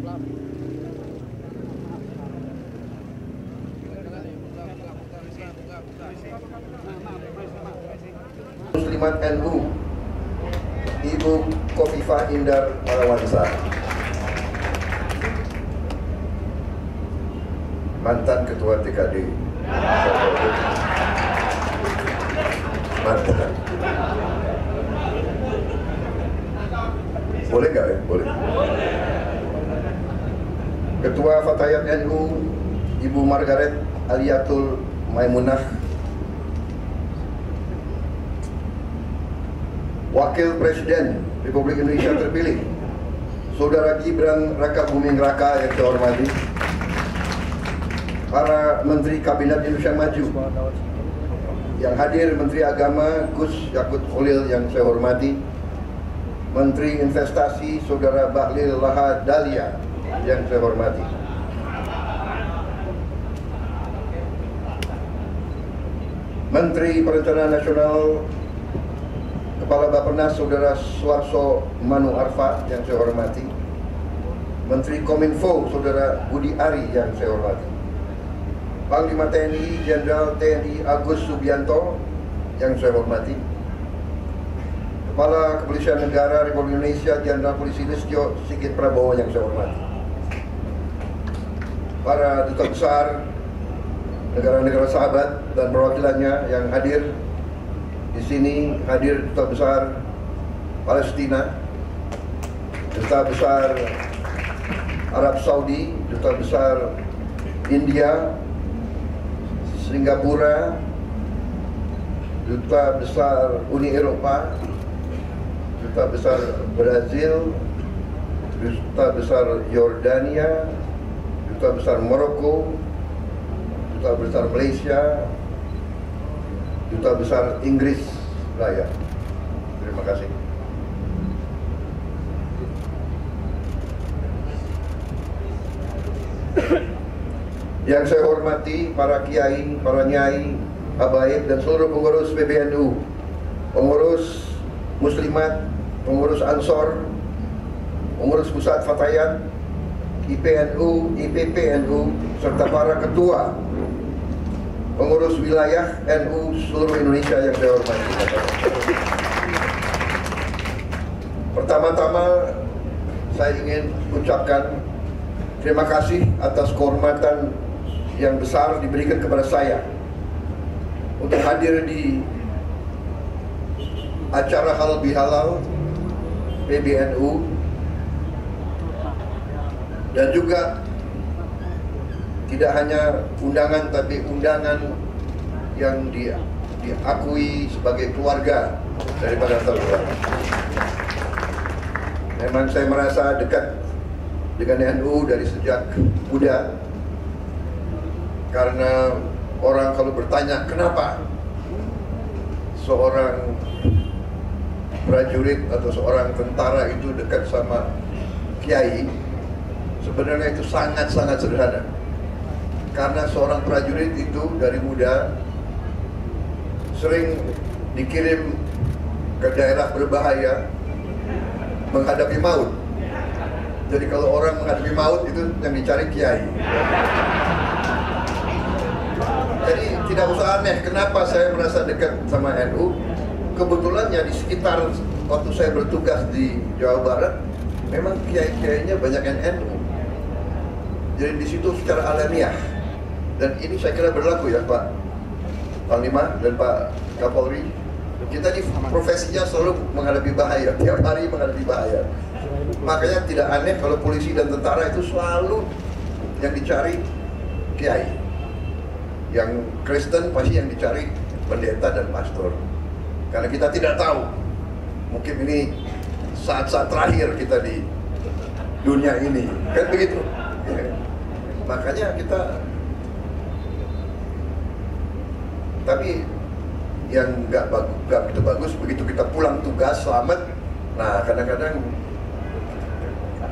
Muslimat NU Ibu Khofifah Indar Parawansa, mantan Ketua TKD, mantan. Boleh nggak ya? Boleh. Ketua Fatayat NU Ibu Margaret Aliatul Maimunah, Wakil Presiden Republik Indonesia terpilih Saudara Gibran Rakabuming Raka yang saya hormati, para Menteri Kabinet Indonesia Maju yang hadir, Menteri Agama Gus Yakut Khalil yang saya hormati, Menteri Investasi Saudara Bahlil Lahadalia yang saya hormati, Menteri Perencanaan Nasional Kepala Bappenas Saudara Suarso Manu Arfa yang saya hormati, Menteri Kominfo Saudara Budi Ari yang saya hormati, Panglima TNI Jenderal TNI Agus Subianto yang saya hormati, Kepala Kepolisian Negara Republik Indonesia Jenderal Polisi Listio Sigit Prabowo yang saya hormati, para duta besar negara-negara sahabat dan perwakilannya yang hadir. Di sini hadir Duta Besar Palestina, Duta Besar Arab Saudi, Duta Besar India, Singapura, Duta Besar Uni Eropa, Duta Besar Brazil, Duta Besar Yordania, Duta Besar Maroko, Duta Besar Malaysia, Duta Besar Inggris Raya. Terima kasih. Yang saya hormati para kiai, para nyai, habaib dan seluruh pengurus PBNU, pengurus Muslimat, pengurus Ansor, pengurus Pusat Fatayat, IPNU, IPPNU, serta para ketua pengurus wilayah NU seluruh Indonesia yang saya hormati. Pertama-tama saya ingin ucapkan terima kasih atas kehormatan yang besar diberikan kepada saya untuk hadir di acara halal bihalal PBNU, dan juga tidak hanya undangan, tapi undangan yang diakui sebagai keluarga daripada terluar. Memang saya merasa dekat dengan NU dari sejak muda, karena orang kalau bertanya kenapa seorang prajurit atau seorang tentara itu dekat sama kiai, sebenarnya itu sangat-sangat sederhana. Karena seorang prajurit itu dari muda sering dikirim ke daerah berbahaya menghadapi maut. Jadi kalau orang menghadapi maut itu yang dicari kiai. Jadi tidak usah aneh kenapa saya merasa dekat sama NU. Kebetulan ya di sekitar waktu saya bertugas di Jawa Barat, memang kiai-kiainya banyak yang NU. Jadi di situ secara alamiah. Dan ini saya kira berlaku ya Pak Panglima dan Pak Kapolri. Kita di profesinya selalu menghadapi bahaya, tiap hari menghadapi bahaya. Makanya tidak aneh kalau polisi dan tentara itu selalu yang dicari kiai. Yang Kristen pasti yang dicari pendeta dan pastor. Karena kita tidak tahu, mungkin ini saat-saat terakhir kita di dunia ini, kan begitu. Ya. Makanya kita, tapi yang nggak begitu bagus, begitu kita pulang tugas selamat, nah kadang-kadang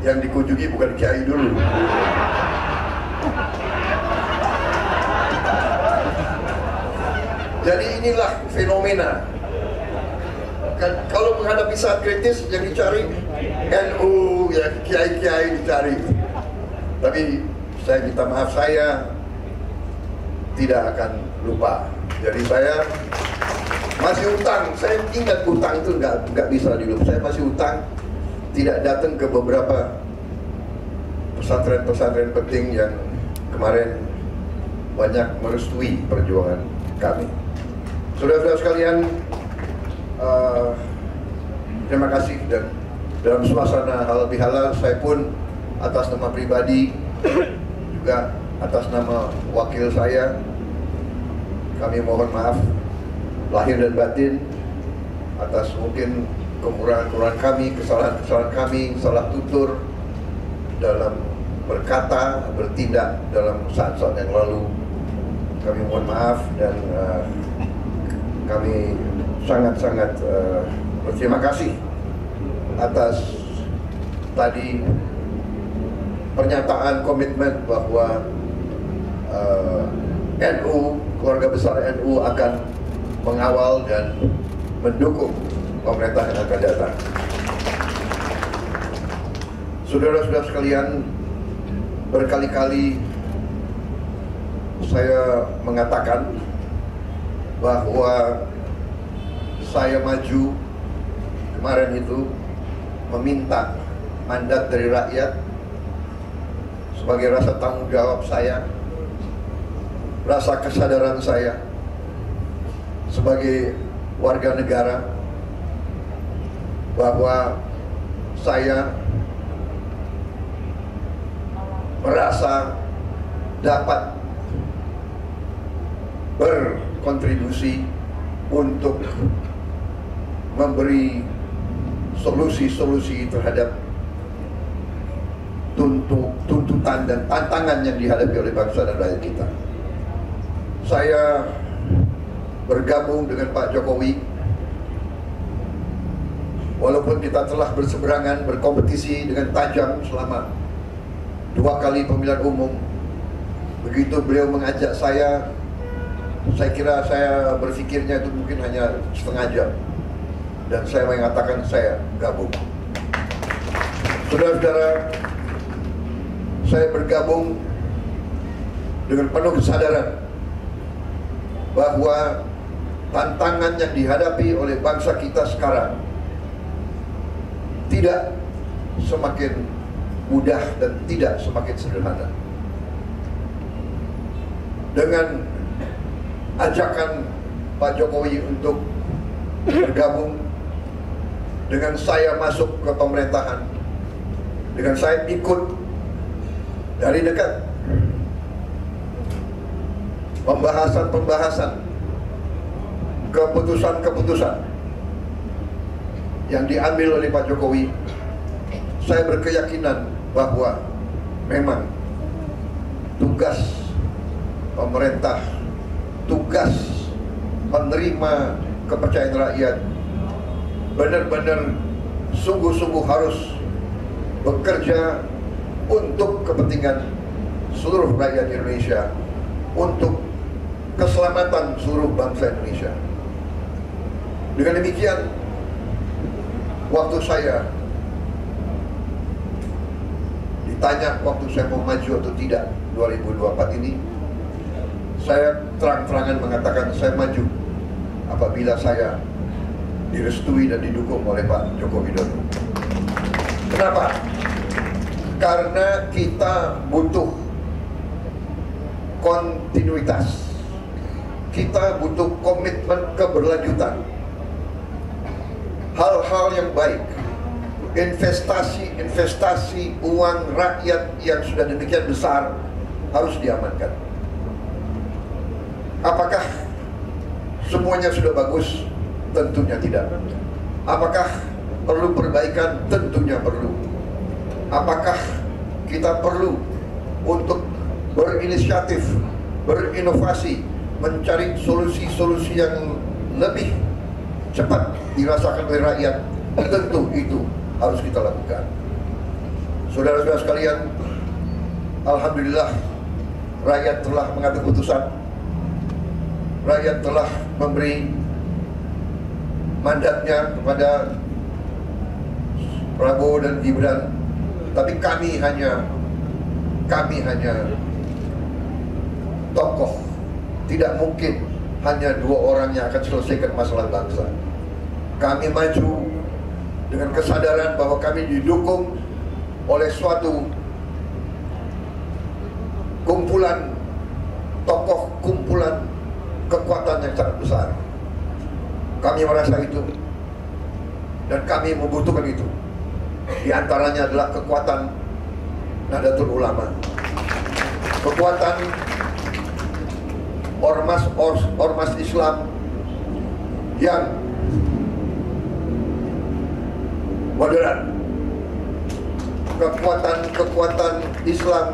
yang dikunjungi bukan kiai dulu. Jadi inilah fenomena. Kalau menghadapi saat kritis yang dicari NU, ya kiai-kiai dicari. Tapi saya minta maaf, saya tidak akan lupa. Jadi saya masih utang. Saya ingat utang itu nggak bisa dilupa. Saya masih utang, tidak datang ke beberapa pesantren-pesantren penting yang kemarin banyak merestui perjuangan kami. Saudara-saudara sekalian, terima kasih. Dan dalam suasana halal bihalal, saya pun atas nama pribadi juga atas nama wakil saya, kami mohon maaf lahir dan batin atas mungkin kekurangan kami, kesalahan kami, salah tutur dalam berkata, bertindak dalam saat-saat yang lalu. Kami mohon maaf dan kami sangat-sangat berterima kasih atas tadi pernyataan komitmen bahwa NU, keluarga besar NU akan mengawal dan mendukung pemerintah yang akan datang. Saudara-saudara sekalian, berkali-kali saya mengatakan bahwa saya maju kemarin itu meminta mandat dari rakyat sebagai rasa tanggung jawab saya, rasa kesadaran saya sebagai warga negara bahwa saya merasa dapat berkontribusi untuk memberi solusi-solusi terhadap tuntutan dan tantangan yang dihadapi oleh bangsa dan rakyat kita. Saya bergabung dengan Pak Jokowi walaupun kita telah berseberangan, berkompetisi dengan tajam selama 2 kali pemilihan umum. Begitu beliau mengajak saya kira saya berpikirnya itu mungkin hanya setengah jam, dan saya mengatakan saya gabung. Saudara-saudara, saya bergabung dengan penuh kesadaran bahwa tantangan yang dihadapi oleh bangsa kita sekarang tidak semakin mudah dan tidak semakin sederhana. Dengan ajakan Pak Jokowi untuk bergabung, dengan saya masuk ke pemerintahan, dengan saya ikut dari dekat pembahasan-pembahasan, keputusan-keputusan yang diambil oleh Pak Jokowi, saya berkeyakinan bahwa memang tugas pemerintah, tugas penerima kepercayaan rakyat benar-benar sungguh-sungguh harus bekerja untuk kepentingan seluruh rakyat Indonesia, untuk keselamatan seluruh bangsa Indonesia. Dengan demikian, waktu saya ditanya waktu saya mau maju atau tidak 2024 ini, saya terang-terangan mengatakan saya maju apabila saya direstui dan didukung oleh Pak Joko Widodo. Kenapa? Karena kita butuh kontinuitas, kita butuh komitmen keberlanjutan. Hal-hal yang baik, investasi uang rakyat yang sudah demikian besar harus diamankan. Apakah semuanya sudah bagus? Tentunya tidak. Apakah perlu perbaikan? Tentunya perlu. Apakah kita perlu untuk berinisiatif, berinovasi, mencari solusi-solusi yang lebih cepat dirasakan oleh rakyat? Tentu itu harus kita lakukan. Saudara-saudara sekalian, alhamdulillah rakyat telah mengambil keputusan. Rakyat telah memberi mandatnya kepada Prabowo dan Gibran, tapi kami hanya kami hanya tokoh. Tidak mungkin hanya 2 orang yang akan selesaikan masalah bangsa. Kami maju dengan kesadaran bahwa kami didukung oleh suatu kumpulan tokoh, kumpulan kekuatan yang sangat besar. Kami merasa itu dan kami membutuhkan itu. Di antaranya adalah kekuatan Nahdlatul Ulama, kekuatan ormas Islam yang moderat, kekuatan Islam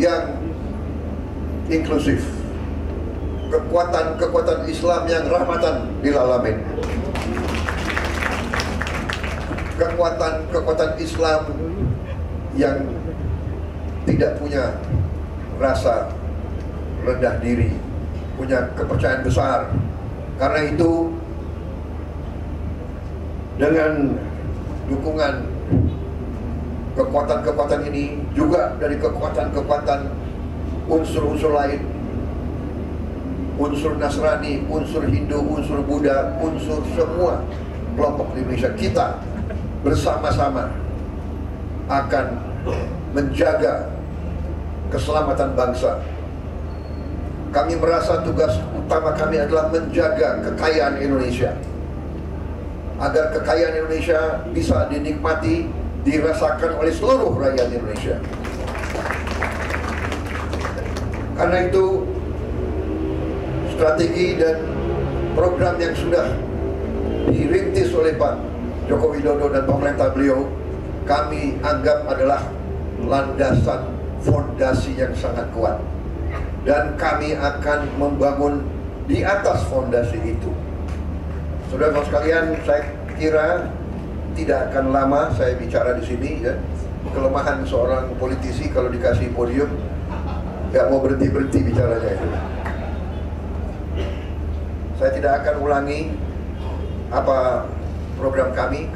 yang inklusif, kekuatan Islam yang rahmatan lil alamin, kekuatan Islam yang tidak punya rasa rendah diri, punya kepercayaan besar. Karena itu, dengan dukungan kekuatan-kekuatan ini, juga dari kekuatan-kekuatan unsur-unsur lain, unsur Nasrani, unsur Hindu, unsur Buddha, unsur semua kelompok di Indonesia, kita bersama-sama akan menjaga keselamatan bangsa. Kami merasa tugas utama kami adalah menjaga kekayaan Indonesia, agar kekayaan Indonesia bisa dinikmati, dirasakan oleh seluruh rakyat Indonesia. Karena itu, strategi dan program yang sudah dirintis oleh Pak Joko Widodo dan pemerintah beliau, kami anggap adalah landasan fondasi yang sangat kuat. Dan kami akan membangun di atas fondasi itu. Saudara-saudara sekalian, saya kira tidak akan lama saya bicara di sini, ya. Kelemahan seorang politisi kalau dikasih podium nggak mau berhenti bicaranya itu. Saya tidak akan ulangi apa program kami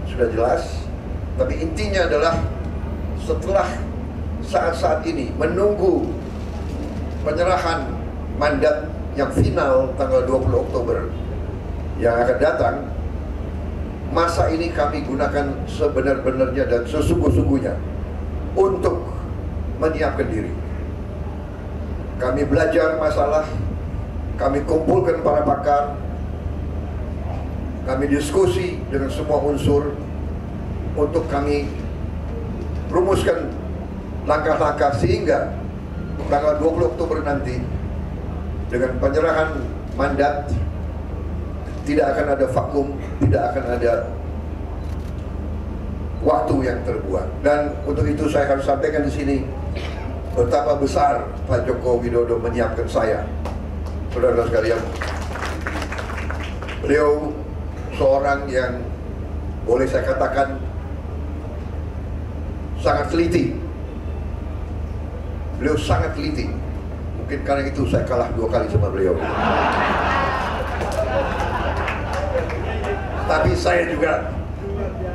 sudah jelas. Tapi intinya adalah setelah saat-saat ini menunggu penyerahan mandat yang final tanggal 20 Oktober yang akan datang, masa ini kami gunakan sebenar-benarnya dan sesungguh-sungguhnya untuk menyiapkan diri. Kami belajar masalah, kami kumpulkan para pakar, kami diskusi dengan semua unsur untuk kami rumuskan langkah-langkah sehingga tanggal 20 Oktober nanti dengan penyerahan mandat tidak akan ada vakum, tidak akan ada waktu yang terbuang. Dan untuk itu saya harus sampaikan di sini betapa besar Pak Joko Widodo menyiapkan saya. Saudara-saudara sekalian, beliau seorang yang boleh saya katakan sangat teliti. Beliau sangat teliti. Mungkin karena itu saya kalah 2 kali sama beliau. Tapi saya juga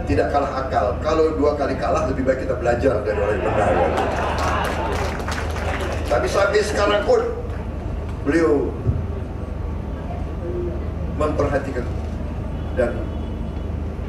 tidak kalah akal. Kalau 2 kali kalah, lebih baik kita belajar dari orang yang benar. Tapi sampai sekarang pun beliau memperhatikan, dan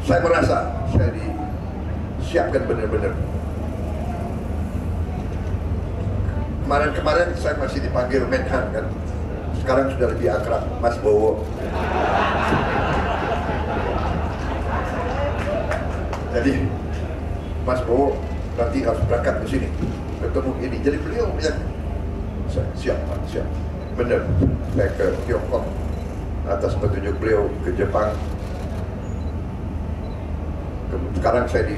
saya merasa saya disiapkan benar-benar. Kemarin saya masih dipanggil Menhan kan, sekarang sudah lebih akrab Mas Bowo. Jadi Mas Bowo nanti harus berangkat ke sini ketemu ini. Jadi beliau yang siap Pak, siap. Benar, saya ke Tiongkok atas petunjuk beliau, ke Jepang. Sekarang saya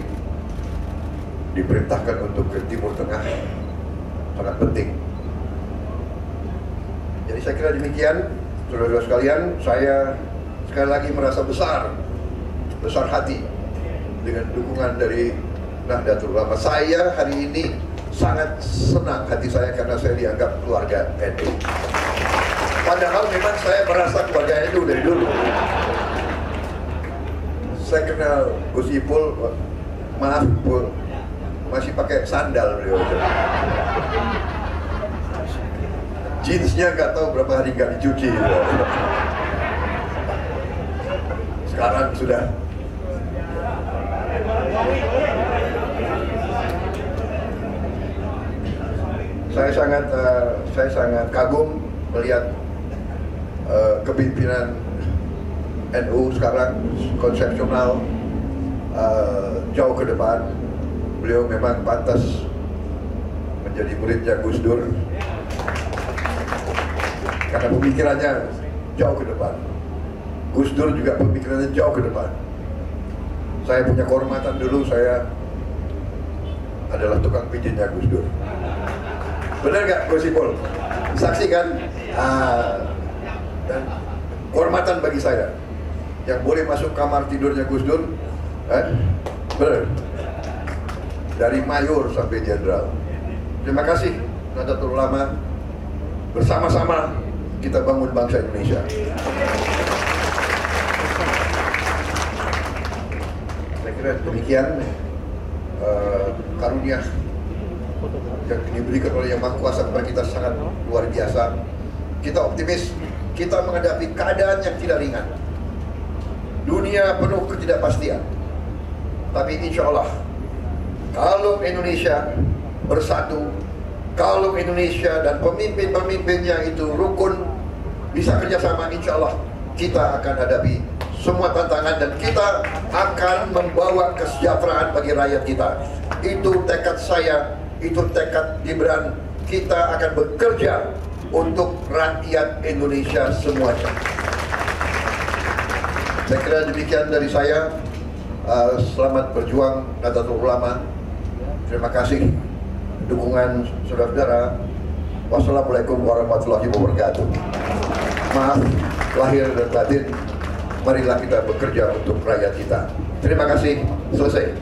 diperintahkan untuk ke Timur Tengah, sangat penting. Jadi saya kira demikian, saudara-saudara sekalian. Saya sekali lagi merasa besar hati dengan dukungan dari Nahdlatul Ulama. Saya hari ini sangat senang hati saya karena saya dianggap keluarga NU. Padahal memang saya merasa keluarga NU dari dulu. Saya kenal Gus Ipul, maaf Ipul, masih pakai sandal beliau. Jeansnya nggak tahu berapa hari nggak dicuci. Sekarang sudah. Saya sangat kagum melihat kepimpinan NU sekarang konsepsional, jauh ke depan. Beliau memang pantas menjadi muridnya Gus Dur karena pemikirannya jauh ke depan. Gus Dur juga pemikirannya jauh ke depan. Saya punya kehormatan, dulu saya adalah tukang pijitnya Gus Dur. Benar nggak Gus Ipul? Saksi kan? Dan kehormatan bagi saya yang boleh masuk kamar tidurnya Gus Dur, benar, dari mayor sampai jenderal. Terima kasih Nahdlatul Ulama, bersama-sama kita bangun bangsa Indonesia. Saya kira demikian karunia yang diberikan oleh Yang Maha Kuasa kepada kita sangat luar biasa. Kita optimis, kita menghadapi keadaan yang tidak ringan. Dunia penuh ketidakpastian. Tapi insya Allah, kalau Indonesia bersatu, kalau Indonesia dan pemimpin-pemimpinnya itu rukun, bisa kerjasama, insya Allah kita akan hadapi semua tantangan dan kita akan membawa kesejahteraan bagi rakyat kita. Itu tekad saya, itu tekad Gibran. Kita akan bekerja untuk rakyat Indonesia semuanya. Saya kira demikian dari saya. Selamat berjuang Nahdlatul Ulama. Terima kasih dukungan saudara-saudara. Wassalamualaikum warahmatullahi wabarakatuh. Maaf lahir dan batin. Marilah kita bekerja untuk rakyat kita. Terima kasih. Selesai.